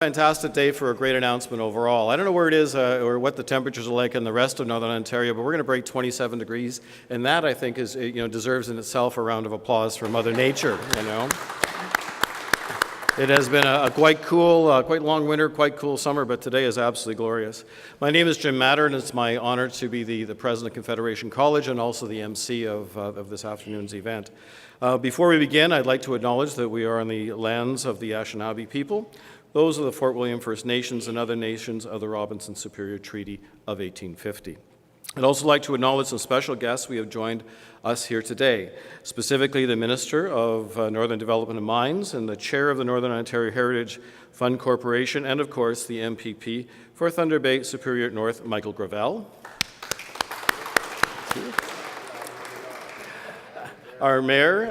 Fantastic day for a great announcement overall. I don't know where it is or what the temperatures are like in the rest of Northern Ontario, but we're going to break 27 degrees, and that I think is, deserves in itself a round of applause for Mother Nature. It has been a quite cool, quite long winter, quite cool summer, but today is absolutely glorious. My name is Jim Matter, and it's my honor to be the president of Confederation College and also the MC of this afternoon's event. Before we begin, I'd like to acknowledge that we are on the lands of the Anishinaabe people. Those are the Fort William First Nations and other nations of the Robinson Superior Treaty of 1850. I'd also like to acknowledge some special guests we have joined us here today, specifically the Minister of Northern Development and Mines and the Chair of the Northern Ontario Heritage Fund Corporation, and of course the MPP for Thunder Bay Superior North, Michael Gravel. Our Mayor,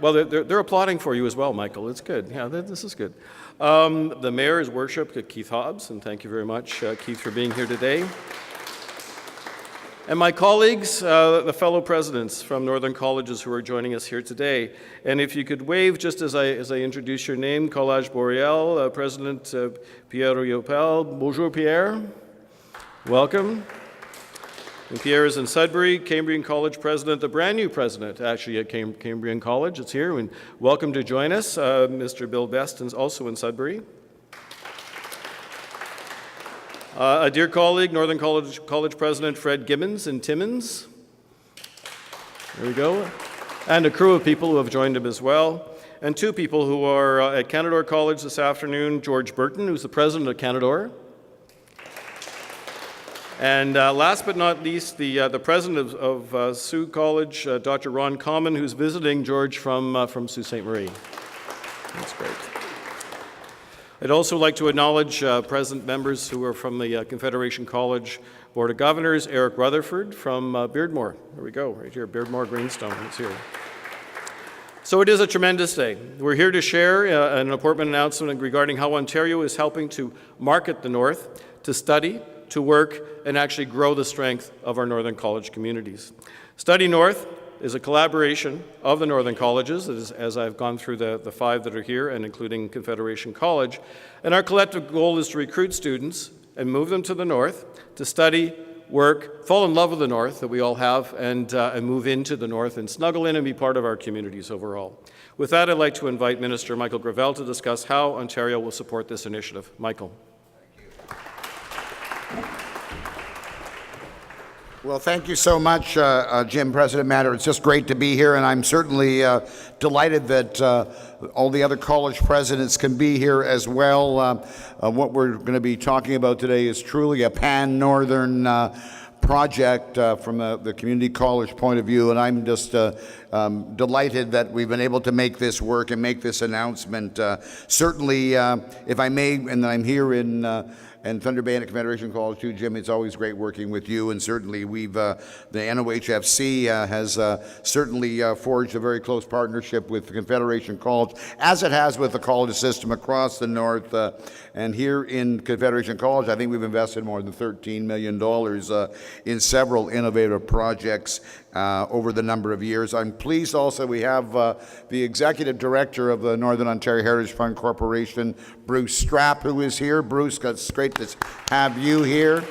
well, they're applauding for you as well, Michael. It's good. Yeah, this is good. The Mayor is Worship Keith Hobbs, and thank you very much, Keith, for being here today. And my colleagues, the fellow presidents from Northern Colleges who are joining us here today. And if you could wave just as I introduce your name, Collège Boreal, President Pierre Riopel. Bonjour, Pierre. Welcome. And Pierre is in Sudbury, Cambrian College President, the brand new president, actually, at Cambrian College. It's here, and welcome to join us. Mr. Bill Best is also in Sudbury. A dear colleague, Northern College President Fred Gibbons in Timmins. There we go. And a crew of people who have joined him as well. And two people who are at Canadore College this afternoon, George Burton, who's the president of Canadore. And last but not least, the president of Sault College, Dr. Ron Common, who's visiting George from Sault Ste. Marie. That's great. I'd also like to acknowledge present members who are from the Confederation College Board of Governors. Eric Rutherford from Beardmore. There we go, right here, Beardmore Greenstone. It's here. So it is a tremendous day. We're here to share an important announcement regarding how Ontario is helping to market the North, to study, to work, and actually grow the strength of our Northern College communities. Study North is a collaboration of the Northern Colleges, as I've gone through the five that are here, and including Confederation College. And our collective goal is to recruit students and move them to the North to study, work, fall in love with the North that we all have, and move into the North and snuggle in and be part of our communities overall. With that, I'd like to invite Minister Michael Gravel to discuss how Ontario will support this initiative. Michael. Well, thank you so much, Jim, President Matter. It's just great to be here, and I'm certainly delighted that all the other college presidents can be here as well. What we're going to be talking about today is truly a pan-northern project from the community college point of view, and I'm just delighted that we've been able to make this work and make this announcement. Certainly, if I may, and I'm here in Thunder Bay and Confederation College too, Jim, it's always great working with you, and certainly we've, the NOHFC has certainly forged a very close partnership with the Confederation College, as it has with the college system across the North, and here in Confederation College, I think we've invested more than $13 million in several innovative projects over the number of years. I'm pleased also we have the Executive Director of the Northern Ontario Heritage Fund Corporation, Bruce Strapp, who is here. Bruce, it's great to have you here.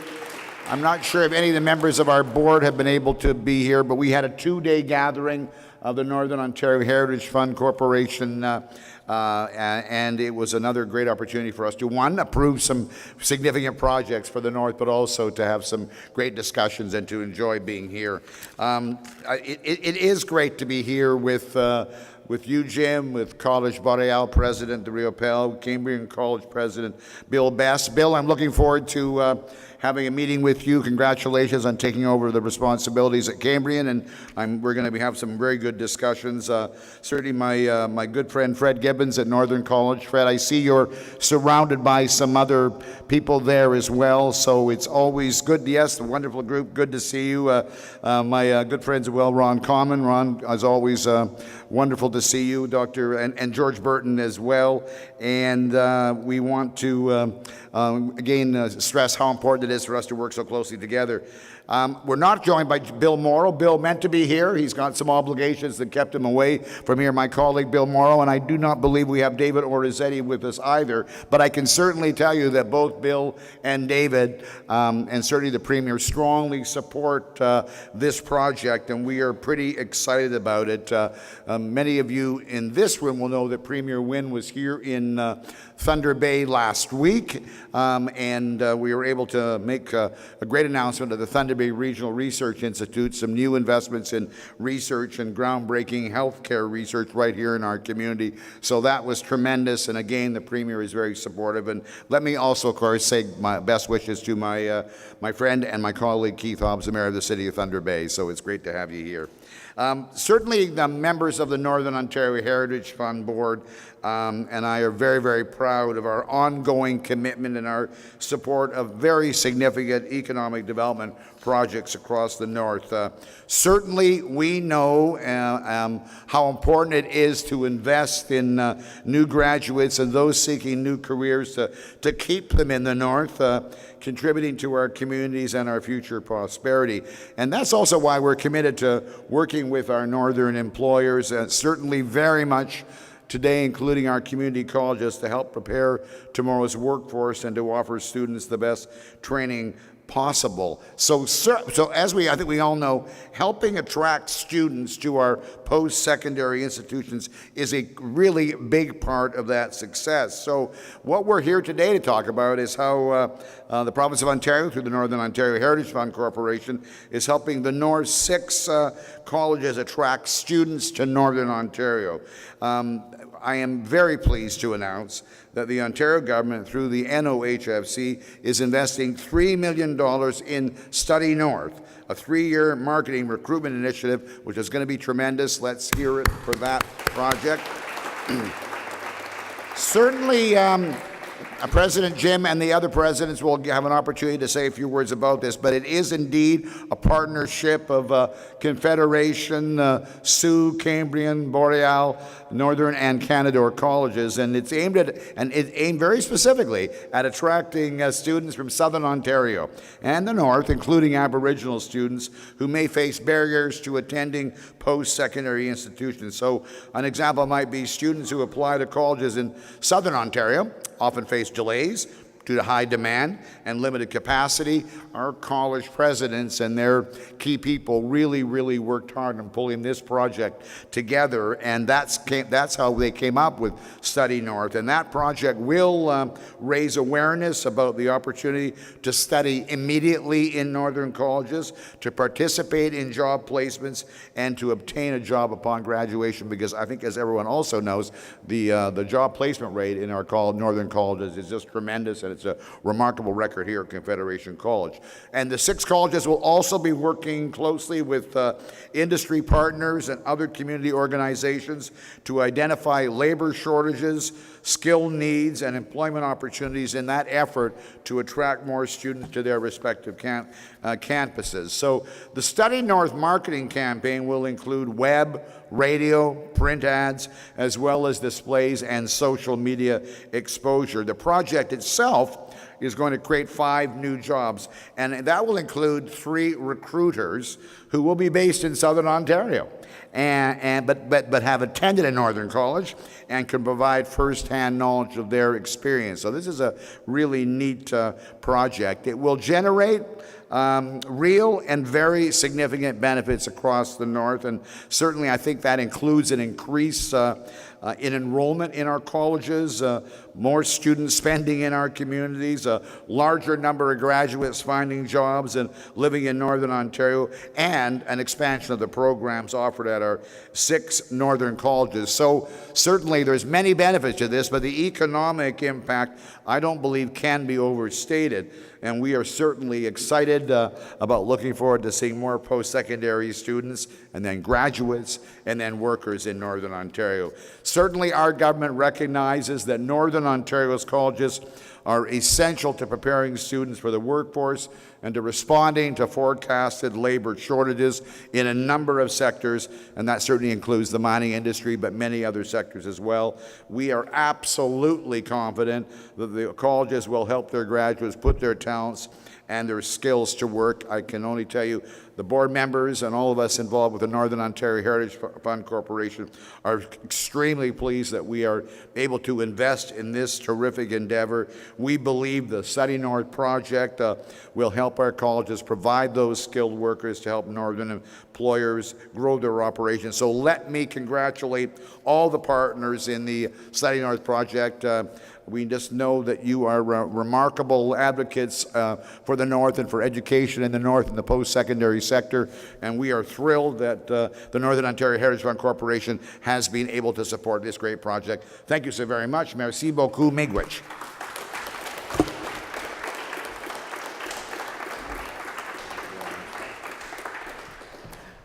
I'm not sure if any of the members of our board have been able to be here, but we had a two-day gathering of the Northern Ontario Heritage Fund Corporation, and it was another great opportunity for us to, one, approve some significant projects for the North, but also to have some great discussions and to enjoy being here. It is great to be here with you, Jim, with College Boreal President Riopel, Cambrian College President Bill Best. Bill, I'm looking forward to having a meeting with you. Congratulations on taking over the responsibilities at Cambrian, and we're going to have some very good discussions. Certainly my good friend Fred Gibbons at Northern College. Fred, I see you're surrounded by some other people there as well, so it's always good. Yes, a wonderful group. Good to see you. My good friends as well, Ron Common. Ron, as always, wonderful to see you, Dr. and George Burton as well. And we want to, again, stress how important it is for us to work so closely together. We're not joined by Bill Morrow. Bill meant to be here. He's got some obligations that kept him away from here, my colleague Bill Morrow, and I do not believe we have David Orizetti with us either. But I can certainly tell you that both Bill and David, and certainly the Premier, strongly support this project, and we are pretty excited about it. Many of you in this room will know that Premier Wynne was here in Thunder Bay last week, and we were able to make a great announcement of the Thunder Bay Regional Research Institute, some new investments in research and groundbreaking healthcare research right here in our community. So that was tremendous, and again, the Premier is very supportive. And let me also, of course, say my best wishes to my friend and my colleague Keith Hobbs, the Mayor of the City of Thunder Bay. So it's great to have you here. Certainly the members of the Northern Ontario Heritage Fund Board and I are very, very proud of our ongoing commitment and our support of very significant economic development projects across the North. Certainly we know how important it is to invest in new graduates and those seeking new careers to keep them in the North, contributing to our communities and our future prosperity. And that's also why we're committed to working with our Northern employers, certainly very much today, including our community colleges, to help prepare tomorrow's workforce and to offer students the best training possible. So as I think we all know, helping attract students to our post-secondary institutions is a really big part of that success. So what we're here today to talk about is how the province of Ontario, through the Northern Ontario Heritage Fund Corporation, is helping the North's 6 colleges attract students to Northern Ontario. I am very pleased to announce that the Ontario government, through the NOHFC, is investing $3 million in Study North, a 3-year marketing recruitment initiative, which is going to be tremendous. Let's hear it for that project. Certainly, President Jim and the other presidents will have an opportunity to say a few words about this, but it is indeed a partnership of Confederation, Sioux, Cambrian, Boreal, Northern, and Canadore colleges, and it's aimed very specifically at attracting students from Southern Ontario and the North, including Aboriginal students who may face barriers to attending post-secondary institutions. So an example might be students who apply to colleges in Southern Ontario often face delays due to high demand and limited capacity. Our college presidents and their key people really, really worked hard on pulling this project together, and that's how they came up with Study North. And that project will raise awareness about the opportunity to study immediately in Northern colleges, to participate in job placements, and to obtain a job upon graduation, because I think, as everyone also knows, the job placement rate in our Northern colleges is just tremendous, and it's a remarkable record here at Confederation College. And the 6 colleges will also be working closely with industry partners and other community organizations to identify labor shortages, skill needs, and employment opportunities in that effort to attract more students to their respective campuses. So the Study North marketing campaign will include web, radio, print ads, as well as displays and social media exposure. The project itself is going to create 5 new jobs, and that will include 3 recruiters who will be based in Southern Ontario, but have attended a Northern college and can provide first-hand knowledge of their experience. So this is a really neat project. It will generate real and very significant benefits across the North, and certainly I think that includes an increase in enrollment in our colleges, more student spending in our communities, a larger number of graduates finding jobs and living in Northern Ontario, and an expansion of the programs offered at our 6 Northern colleges. So certainly there's many benefits to this, but the economic impact, I don't believe, can be overstated. And we are certainly excited about looking forward to seeing more post-secondary students and then graduates and then workers in Northern Ontario. Certainly our government recognizes that Northern Ontario's colleges are essential to preparing students for the workforce and to responding to forecasted labor shortages in a number of sectors, and that certainly includes the mining industry, but many other sectors as well. We are absolutely confident that the colleges will help their graduates put their talents and their skills to work. I can only tell you the board members and all of us involved with the Northern Ontario Heritage Fund Corporation are extremely pleased that we are able to invest in this terrific endeavor. We believe the Study North project will help our colleges provide those skilled workers to help Northern employers grow their operations. So let me congratulate all the partners in the Study North project. We just know that you are remarkable advocates for the North and for education in the North and the post-secondary sector, and we are thrilled that the Northern Ontario Heritage Fund Corporation has been able to support this great project. Thank you so very much. Merci beaucoup, Miigwech.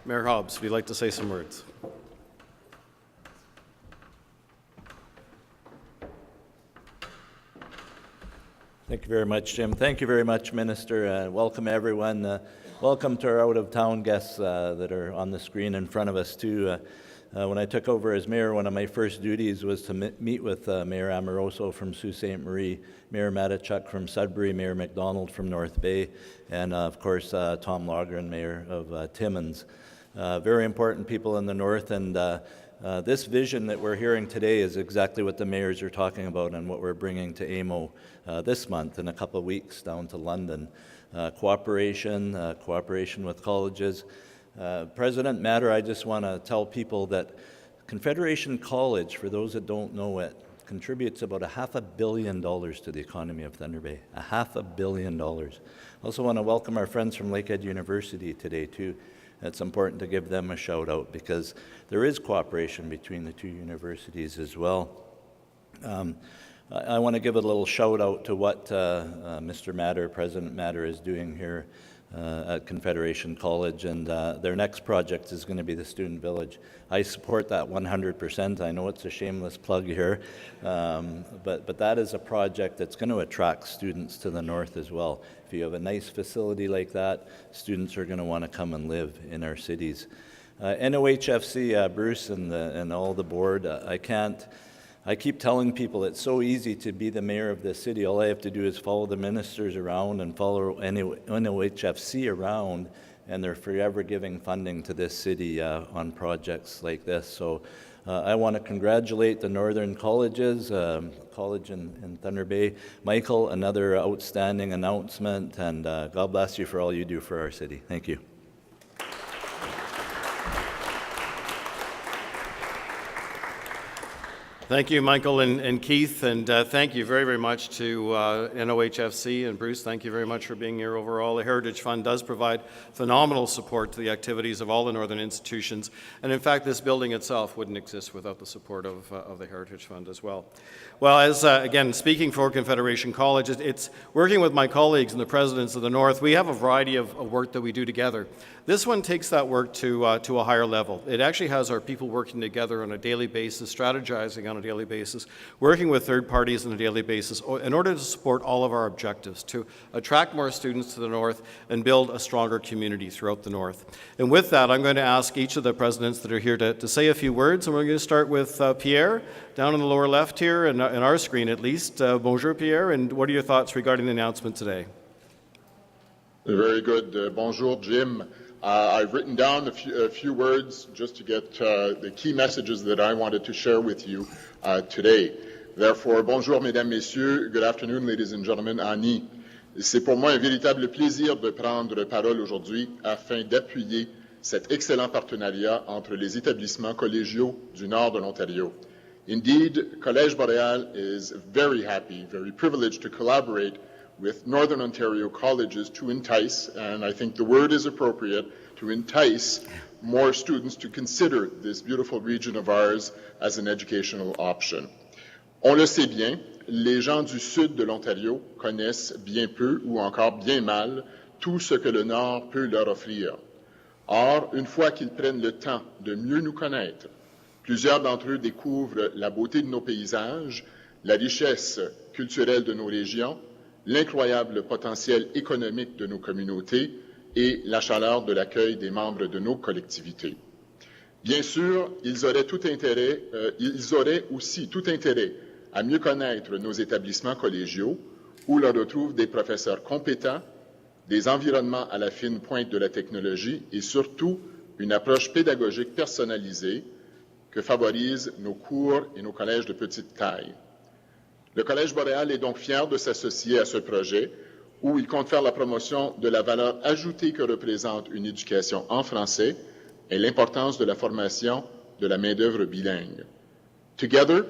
Mayor Hobbs, would you like to say some words? Thank you very much, Jim. Thank you very much, Minister. Welcome, everyone. Welcome to our out-of-town guests that are on the screen in front of us, too. When I took over as mayor, one of my first duties was to meet with Mayor Amoroso from Sault Ste. Marie, Mayor Matichuk from Sudbury, Mayor McDonald from North Bay, and, of course, Tom Logren, Mayor of Timmins. Very important people in the North, and this vision that we're hearing today is exactly what the mayors are talking about and what we're bringing to AMO this month in a couple of weeks down to London. Cooperation with colleges. President Matter, I just want to tell people that Confederation College, for those that don't know it, contributes about $500 million to the economy of Thunder Bay. $500 million. I also want to welcome our friends from Lakehead University today, too. It's important to give them a shout out because there is cooperation between the two universities as well. I want to give a little shout out to what Mr. Matter, President Matter, is doing here at Confederation College, and their next project is going to be the Student Village. I support that 100%. I know it's a shameless plug here, but that is a project that's going to attract students to the North as well. If you have a nice facility like that, students are going to want to come and live in our cities. NOHFC, Bruce and all the board, I keep telling people it's so easy to be the mayor of this city. All I have to do is follow the ministers around and follow NOHFC around, and they're forever giving funding to this city on projects like this. So I want to congratulate the Northern colleges, college in Thunder Bay. Michael, another outstanding announcement, and God bless you for all you do for our city. Thank you. Thank you, Michael and Keith, and thank you very, very much to NOHFC, and Bruce, thank you very much for being here overall. The Heritage Fund does provide phenomenal support to the activities of all the Northern institutions, and in fact, this building itself wouldn't exist without the support of the Heritage Fund as well. Well, as again, speaking for Confederation College, it's working with my colleagues and the presidents of the North, we have a variety of work that we do together. This one takes that work to a higher level. It actually has our people working together on a daily basis, strategizing on a daily basis, working with third parties on a daily basis in order to support all of our objectives, to attract more students to the North and build a stronger community throughout the North. And with that, I'm going to ask each of the presidents that are here to say a few words, and we're going to start with Pierre, down in the lower left here, and in our screen at least. Bonjour, Pierre, and what are your thoughts regarding the announcement today? Very good. Bonjour, Jim. I've written down a few words just to get the key messages that I wanted to share with you today. Therefore, bonjour, mesdames, messieurs. Good afternoon, ladies and gentlemen. Annie, c'est pour moi un véritable plaisir de prendre parole aujourd'hui afin d'appuyer cet excellent partenariat entre les établissements collégiaux du nord de l'Ontario. Indeed, Collège Boréal is very happy, very privileged to collaborate with Northern Ontario colleges to entice, and I think the word is appropriate, to entice more students to consider this beautiful region of ours as an educational option. On le sait bien, les gens du sud de l'Ontario connaissent bien peu ou encore bien mal tout ce que le Nord peut leur offrir. Or, une fois qu'ils prennent le temps de mieux nous connaître, plusieurs d'entre eux découvrent la beauté de nos paysages, la richesse culturelle de nos régions, l'incroyable potentiel économique de nos communautés et la chaleur de l'accueil des membres de nos collectivités. Bien sûr, ils auraient aussi tout intérêt à mieux connaître nos établissements collégiaux où l'on retrouve des professeurs compétents, des environnements à la fine pointe de la technologie et surtout une approche pédagogique personnalisée que favorisent nos cours et nos collèges de petite taille. Le Collège boréal est donc fier de s'associer à ce projet où il compte faire la promotion de la valeur ajoutée que représente une éducation en français et l'importance de la formation de la main-d'œuvre bilingue. Together,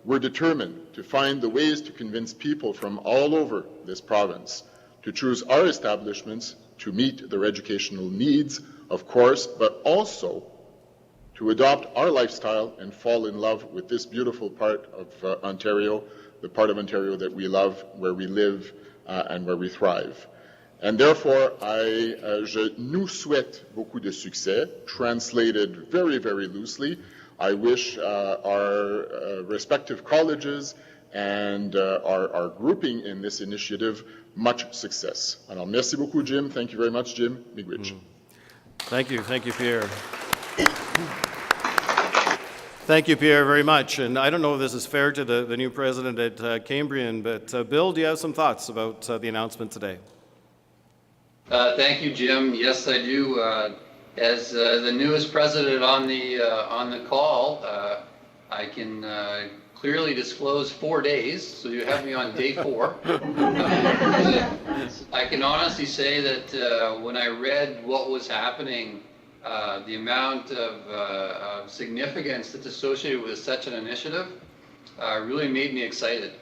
we're determined to find the ways to convince people from all over this province to choose our establishments to meet their educational needs, of course, but also to adopt our lifestyle and fall in love with this beautiful part of Ontario, the part of Ontario that we love, where we live and where we thrive. And therefore, je nous souhaite beaucoup de succès, translated very, very loosely. I wish our respective colleges and our grouping in this initiative much success. Alors, merci beaucoup, Jim. Thank you very much, Jim. Miigwech. Thank you, Pierre. Thank you, Pierre, very much. And I don't know if this is fair to the new president at Cambrian, but Bill, do you have some thoughts about the announcement today? Thank you, Jim. Yes, I do. As the newest president on the call, I can clearly disclose 4 days, so you have me on day 4. I can honestly say that when I read what was happening, the amount of significance that's associated with such an initiative really made me excited.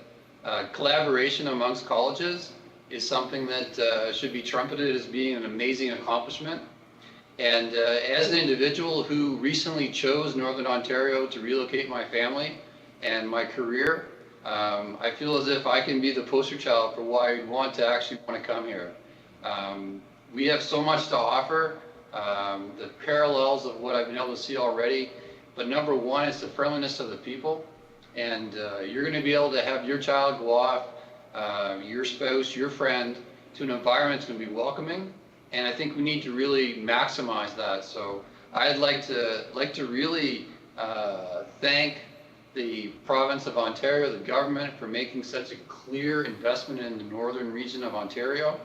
Collaboration amongst colleges is something that should be trumpeted as being an amazing accomplishment. And as an individual who recently chose Northern Ontario to relocate my family and my career, I feel as if I can be the poster child for why I'd want to come here. We have so much to offer. The parallels of what I've been able to see already, but number one is the friendliness of the people, and you're going to be able to have your child go off, your spouse, your friend, to an environment that's going to be welcoming, and I think we need to really maximize that. So I'd like to really thank the province of Ontario, the government, for making such a clear investment in the northern region of Ontario,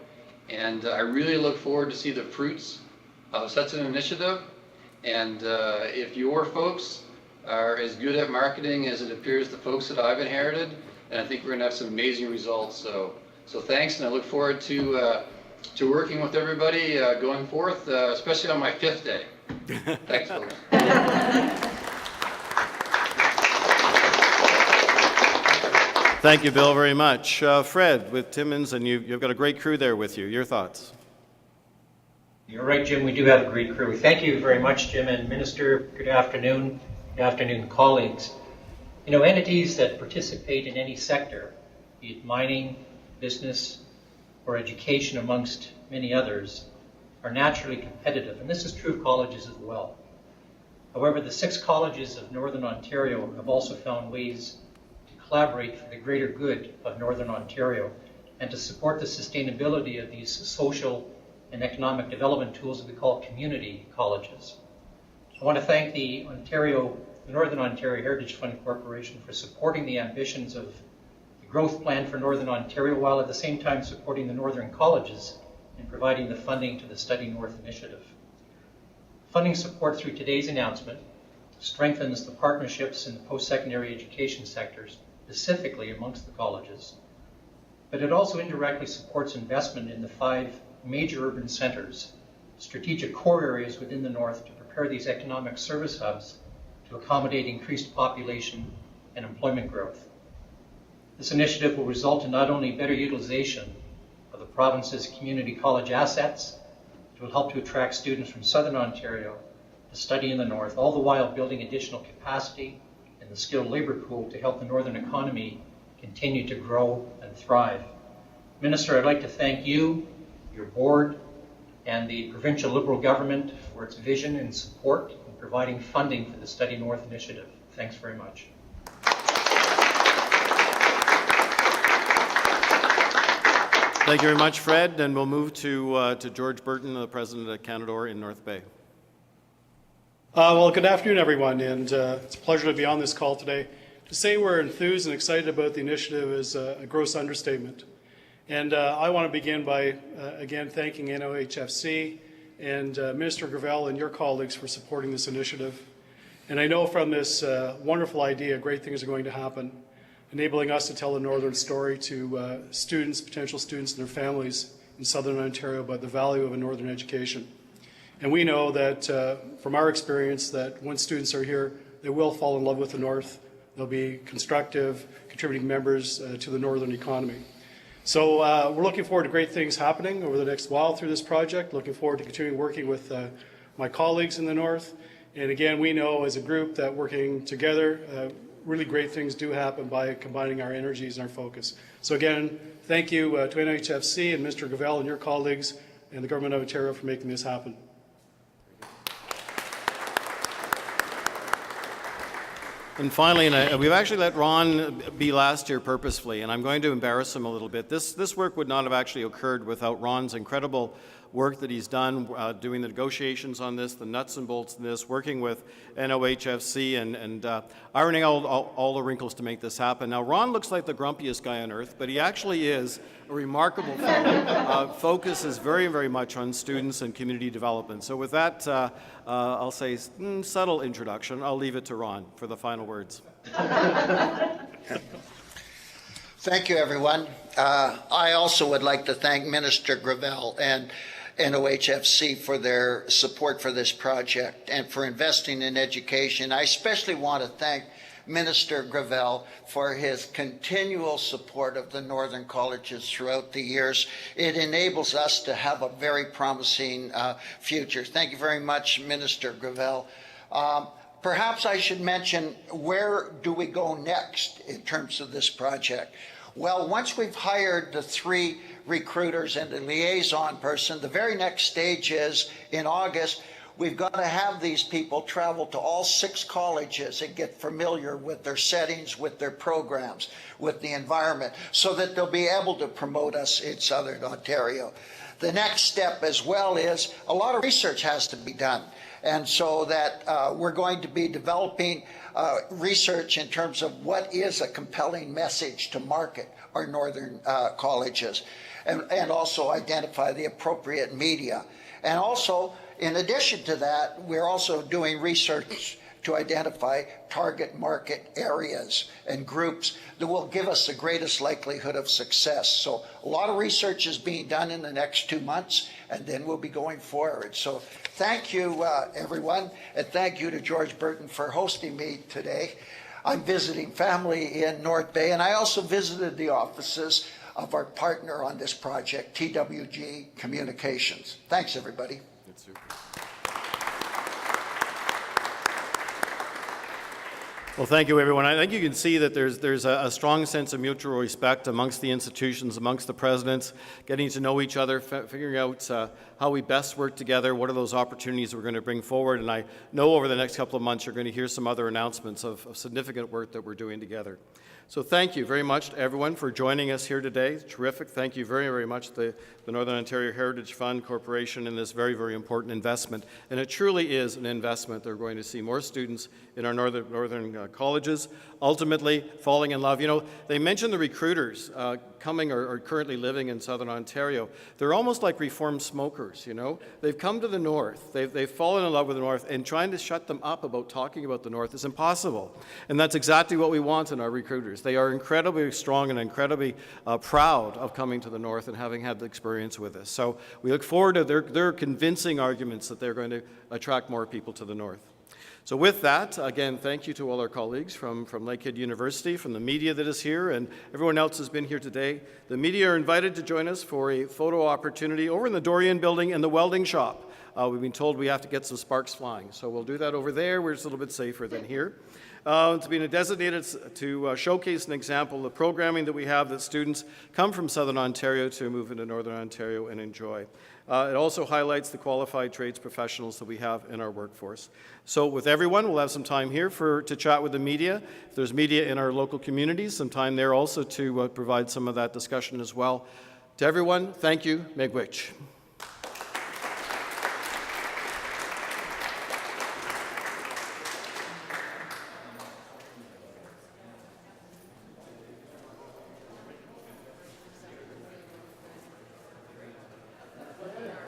and I really look forward to see the fruits of such an initiative. And if your folks are as good at marketing as it appears the folks that I've inherited, then I think we're going to have some amazing results. So thanks, and I look forward to working with everybody going forth, especially on my 5th day. Thanks, folks. Thank you, Bill, very much. Fred, with Timmins, and you've got a great crew there with you. Your thoughts? You're right, Jim. We do have a great crew. Thank you very much, Jim and Minister. Good afternoon. Good afternoon, colleagues. You know, entities that participate in any sector, be it mining, business, or education, amongst many others, are naturally competitive, and this is true of colleges as well. However, the 6 colleges of Northern Ontario have also found ways to collaborate for the greater good of Northern Ontario and to support the sustainability of these social and economic development tools that we call community colleges. I want to thank the Northern Ontario Heritage Fund Corporation for supporting the ambitions of the growth plan for Northern Ontario, while at the same time supporting the Northern colleges and providing the funding to the Study North initiative. Funding support through today's announcement strengthens the partnerships in the post-secondary education sectors, specifically amongst the colleges, but it also indirectly supports investment in the 5 major urban centers, strategic core areas within the North, to prepare these economic service hubs to accommodate increased population and employment growth. This initiative will result in not only better utilization of the province's community college assets, it will help to attract students from Southern Ontario to study in the North, all the while building additional capacity in the skilled labor pool to help the Northern economy continue to grow and thrive. Minister, I'd like to thank you, your board, and the provincial Liberal government for its vision and support in providing funding for the Study North initiative. Thanks very much. Thank you very much, Fred. And we'll move to George Burton, the president of Canadore in North Bay. Well, good afternoon, everyone, and it's a pleasure to be on this call today. To say we're enthused and excited about the initiative is a gross understatement. And I want to begin by, again, thanking NOHFC and Minister Gravel and your colleagues for supporting this initiative. And I know from this wonderful idea, great things are going to happen, enabling us to tell the Northern story to students, potential students and their families in Southern Ontario about the value of a Northern education. And we know that from our experience that when students are here, they will fall in love with the North. They'll be constructive, contributing members to the Northern economy. So we're looking forward to great things happening over the next while through this project. Looking forward to continuing working with my colleagues in the North. And again, we know as a group that working together, really great things do happen by combining our energies and our focus. So again, thank you to NOHFC and Mr. Gravel and your colleagues and the Government of Ontario for making this happen. And finally, and we've actually let Ron be last here purposefully, and I'm going to embarrass him a little bit. This work would not have actually occurred without Ron's incredible work that he's done, doing the negotiations on this, the nuts and bolts in this, working with NOHFC and ironing all the wrinkles to make this happen. Now, Ron looks like the grumpiest guy on earth, but he actually is a remarkable fellow. Focuses very, very much on students and community development. So with that, I'll say subtle introduction. I'll leave it to Ron for the final words. Thank you, everyone. I also would like to thank Minister Gravel and NOHFC for their support for this project and for investing in education. I especially want to thank Minister Gravel for his continual support of the Northern colleges throughout the years. It enables us to have a very promising future. Thank you very much, Minister Gravel. Perhaps I should mention, where do we go next in terms of this project? Well, once we've hired the 3 recruiters and the liaison person, the very next stage is, in August, we've got to have these people travel to all 6 colleges and get familiar with their settings, with their programs, with the environment, so that they'll be able to promote us in Southern Ontario. The next step as well is a lot of research has to be done. And so that we're going to be developing research in terms of what is a compelling message to market our Northern colleges, and also identify the appropriate media. And also, in addition to that, we're also doing research to identify target market areas and groups that will give us the greatest likelihood of success. So a lot of research is being done in the next 2 months, and then we'll be going forward. So thank you, everyone, and thank you to George Burton for hosting me today. I'm visiting family in North Bay, and I also visited the offices of our partner on this project, TWG Communications. Thanks, everybody. That's super. Well, thank you, everyone. I think you can see that there's a strong sense of mutual respect amongst the institutions, amongst the presidents, getting to know each other, figuring out how we best work together, what are those opportunities we're going to bring forward. And I know over the next couple of months you're going to hear some other announcements of significant work that we're doing together. So thank you very much to everyone for joining us here today. Terrific. Thank you very, very much to the Northern Ontario Heritage Fund Corporation in this very, very important investment. And it truly is an investment. They're going to see more students in our northern colleges, ultimately falling in love. You know, they mentioned the recruiters coming or currently living in Southern Ontario. They're almost like reformed smokers, you know. They've come to the North. They've fallen in love with the North, and trying to shut them up about talking about the North is impossible. And that's exactly what we want in our recruiters. They are incredibly strong and incredibly proud of coming to the North and having had the experience with us. So we look forward to their convincing arguments that they're going to attract more people to the North. So with that, again, thank you to all our colleagues from Lakehead University, from the media that is here, and everyone else has been here today. The media are invited to join us for a photo opportunity over in the Dorian building in the welding shop. We've been told we have to get some sparks flying, so we'll do that over there where it's a little bit safer than here. It's been designated to showcase an example of the programming that we have that students come from Southern Ontario to move into Northern Ontario and enjoy. It also highlights the qualified trades professionals that we have in our workforce. So with everyone, we'll have some time here to chat with the media. If there's media in our local communities, some time there also to provide some of that discussion as well. To everyone, thank you. Miigwech.